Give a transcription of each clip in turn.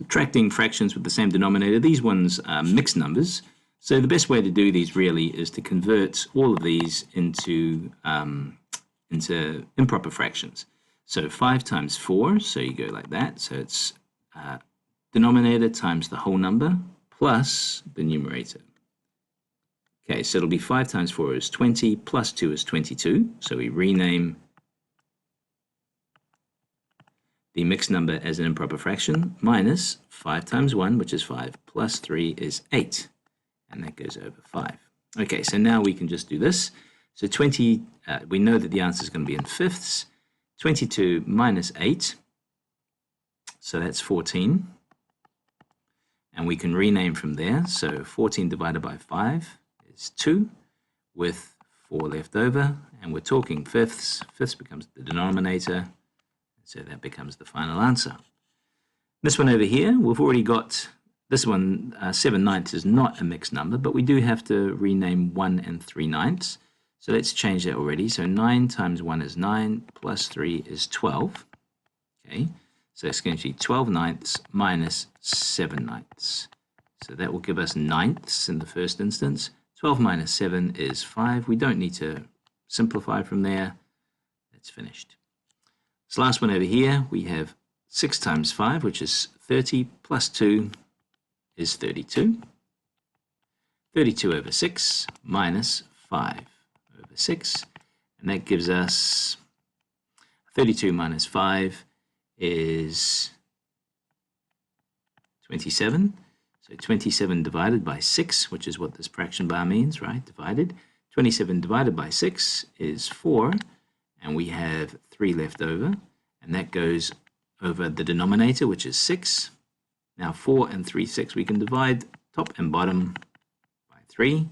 Subtracting fractions with the same denominator, these ones are mixed numbers. So the best way to do these really is to convert all of these into improper fractions. So 5 times 4, so you go like that. So it's denominator times the whole number plus the numerator. Okay, so it'll be 5 times 4 is 20, plus 2 is 22. So we rename the mixed number as an improper fraction, minus 5 times 1, which is 5, plus 3 is 8. And that goes over 5. Okay, so now we can just do this. So 20, we know that the answer is going to be in fifths. 22 minus 8, so that's 14. And we can rename from there. So 14 divided by 5 is 2, with 4 left over. And we're talking fifths. Fifths becomes the denominator. So that becomes the final answer. This one over here, we've already got this one, 7/9 is not a mixed number, but we do have to rename 1 and 3/9. So let's change that already. So 9 times 1 is 9, plus 3 is 12. Okay, so it's going to be 12/9 minus 7/9. So that will give us ninths in the first instance. 12 minus 7 is 5. We don't need to simplify from there. That's finished. This last one over here, we have 6 times 5, which is 30, plus 2 is 32. 32 over 6 minus 5 over 6. And that gives us 32 minus 5 is 27. So 27 divided by 6, which is what this fraction bar means, right? Divided. 27 divided by 6 is 4. And we have 3 left over, and that goes over the denominator, which is 6. Now 4 and 3, 6, we can divide top and bottom by 3,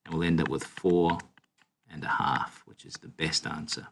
and we'll end up with 4 1/2, which is the best answer.